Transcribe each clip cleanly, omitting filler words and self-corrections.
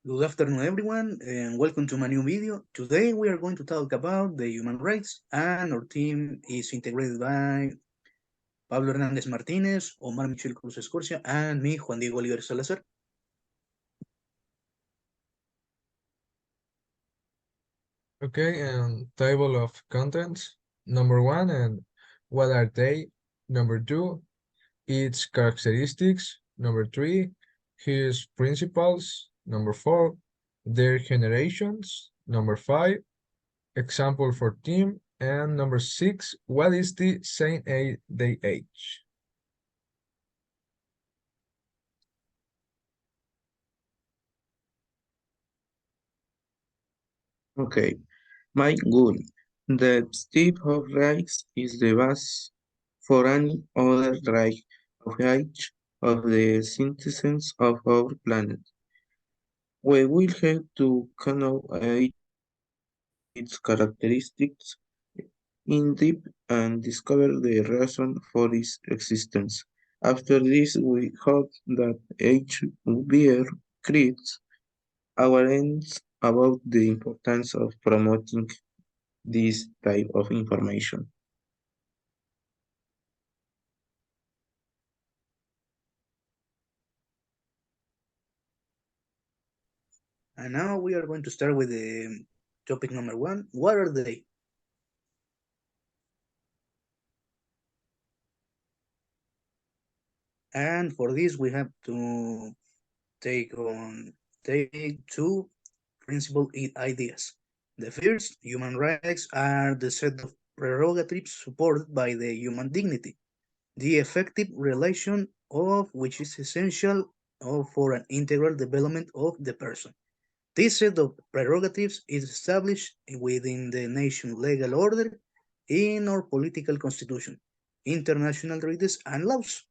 Good afternoon, everyone, and welcome to my new video. Today, we are going to talk about the human rights, and our team is integrated by Pablo Hernández Martínez, Omar Michel Cruz Escorcia, and me, Juan Diego Oliver Salazar. Okay, and table of contents. Number one, and what are they? Number two, its characteristics. Number three, his principles. Number four, their generations. Number five, example for team. And number six, what is the same age they age? Okay, my goal. The state of rights is the base for any other right of each of the citizens of our planet. We will help to know its characteristics in depth and discover the reason for its existence. After this, we hope that each beer creates awareness about the importance of promoting this type of information. And now we are going to start with the topic number one. What are they? And for this, we have to take two principal ideas. The first, human rights are the set of prerogatives supported by the human dignity, the effective relation of which is essential for an integral development of the person. This set of prerogatives is established within the nation's legal order in our political constitution, international treaties, and laws.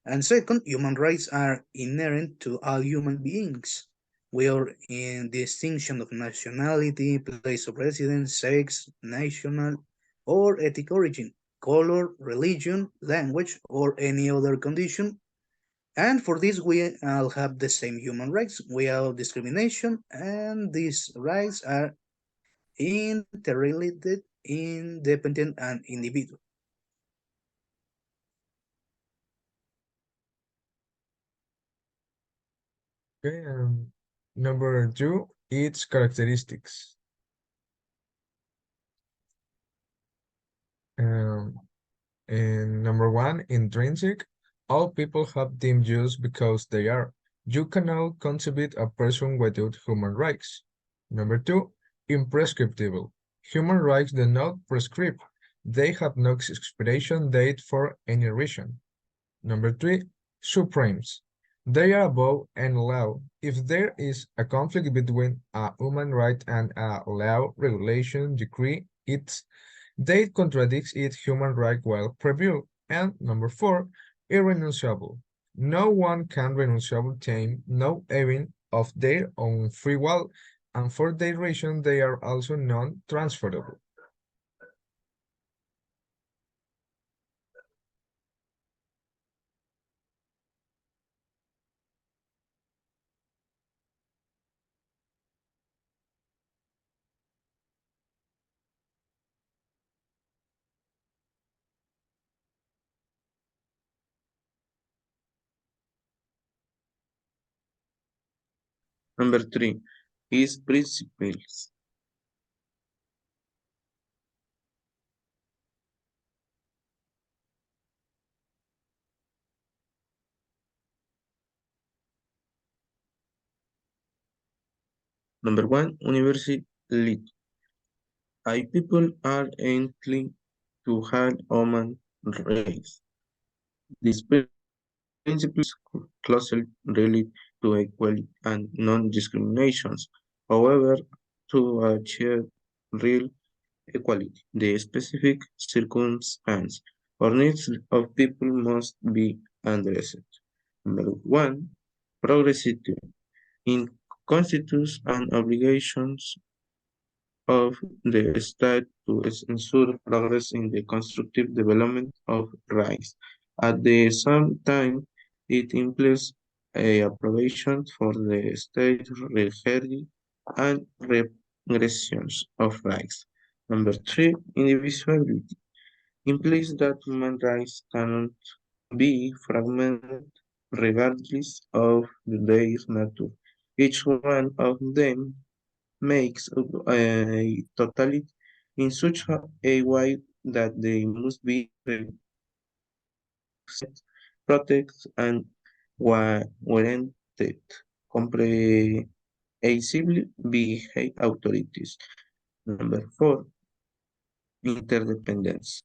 And second, human rights are inherent to all human beings. We are in distinction of nationality, place of residence, sex, national or ethnic origin, color, religion, language, or any other condition. And for this, we all have the same human rights without discrimination, and these rights are interrelated, independent, and individual. Okay, number two, its characteristics. Um, And number one, intrinsic. All people have them just because they are. You cannot conceive a person without human rights. Number two, imprescriptible. Human rights do not prescribe. They have no expiration date for any reason. Number three, supremes. They are above any law. If there is a conflict between a human right and a law, regulation, decree, they contradicts its human right while preview. And number four, irrenunciable. No one can renunciable time, no even of their own free will, and for their reason they are also non-transferable. Number three is principles. Number one, universality. I people are entitled to have human rights. These principles closely relate to equality and non-discriminations. However, to achieve real equality, the specific circumstance or needs of people must be addressed. Number one, progressivity. In constitutes an obligations of the state to ensure progress in the constructive development of rights. At the same time, it implies approbation for the state regarding and regressions of rights. Number three, indivisibility implies that human rights cannot be fragmented regardless of their nature. Each one of them makes a totality in such a way that they must be protected and warranted comprehensively by authorities. Number four, interdependence.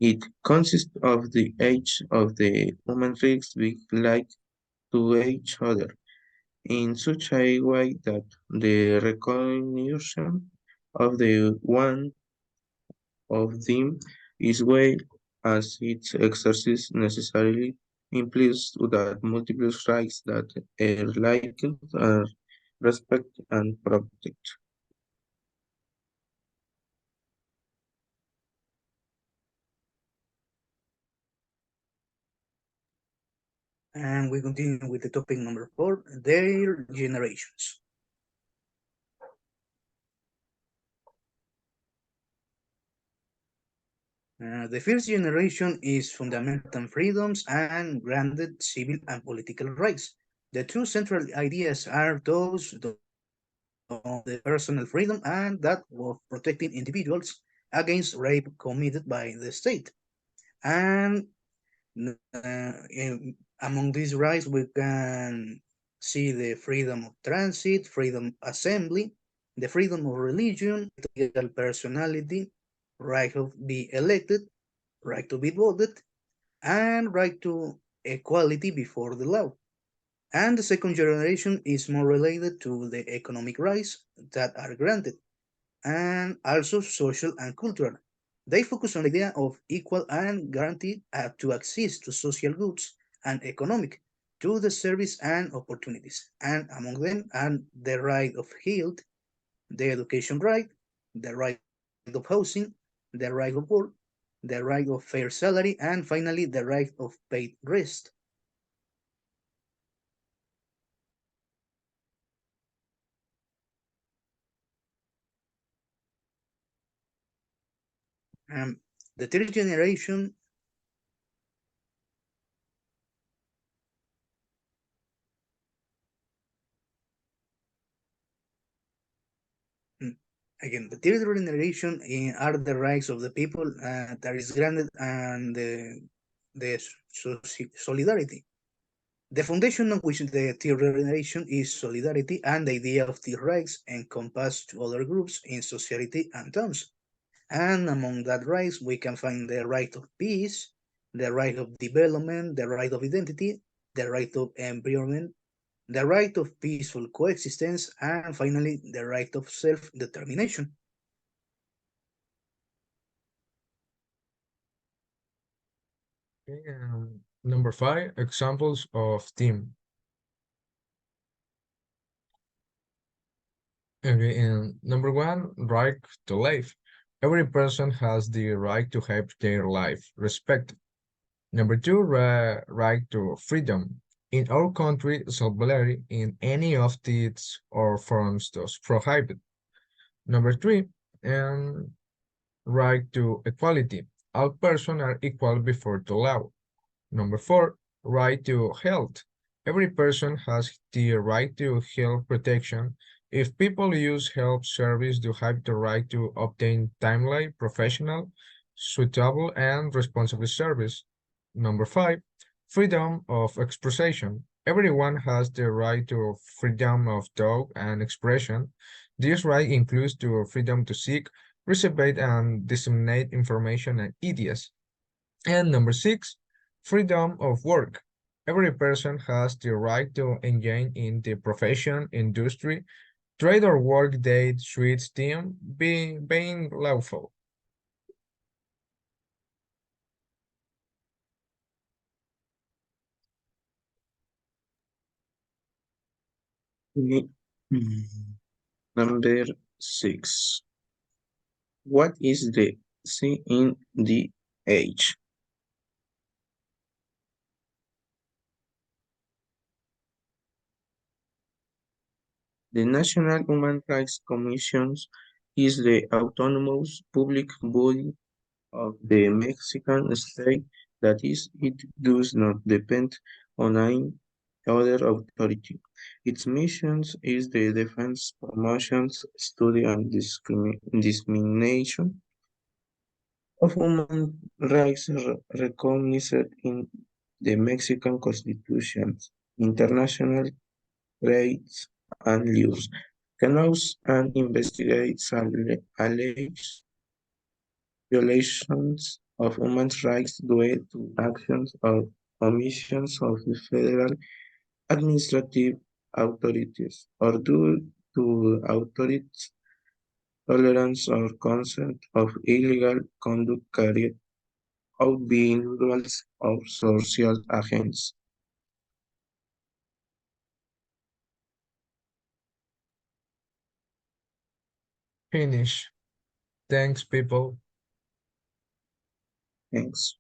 It consists of the age of the human rights being like to each other in such a way that the recognition of the one of them is well as its exercise necessarily implies that multiple rights that are liked are respected and protected. And we continue with the topic number 4, their generations. The first generation is fundamental freedoms and granted civil and political rights. The two central ideas are those of the personal freedom and that of protecting individuals against rape committed by the state. And among these rights, we can see the freedom of transit, freedom of assembly, the freedom of religion, legal personality, right to be elected, right to be voted, and right to equality before the law. And the second generation is more related to the economic rights that are granted, and also social and cultural. They focus on the idea of equal and guaranteed to access to social goods and economic to the service and opportunities. And among them are the right of health, the education right, the right of housing, the right of work, the right of fair salary, and finally the right of paid rest. Um, the third generation, mm, again, the third generation are the rights of the people that is granted and the solidarity. The foundation on which the third generation is solidarity and the idea of the rights encompassed to other groups in society and terms. And among that rights, we can find the right of peace, the right of development, the right of identity, the right of environment, the right of peaceful coexistence, and finally, the right of self-determination. And number five, examples of team. Okay, and number one, right to life. Every person has the right to have their life respected. Number two, right to freedom. In our country, slavery in any of its or forms is prohibited. Number three, and right to equality. All persons are equal before the law. Number four, right to health. Every person has the right to health protection. If people use health service, they have the right to obtain timely, professional, suitable, and responsible service. Number five, freedom of expression. Everyone has the right to freedom of thought and expression. This right includes the freedom to seek, receive, and disseminate information and ideas. And number six, freedom of work. Every person has the right to engage in the profession, industry, trade or work that suits them, being lawful. Mm, Number six. What is the C in the age? The National Human Rights Commission is the autonomous public body of the Mexican state, that is, it does not depend on any other authority. Its mission is the defense, promotion, study, and dissemination of human rights recognized in the Mexican Constitution, international rights and laws, canals and investigates alleged violations of human rights due to actions or omissions of the federal administrative authorities or due to authorities' tolerance or consent of illegal conduct carried out by individuals or social agents. Finish. Thanks, people. Thanks.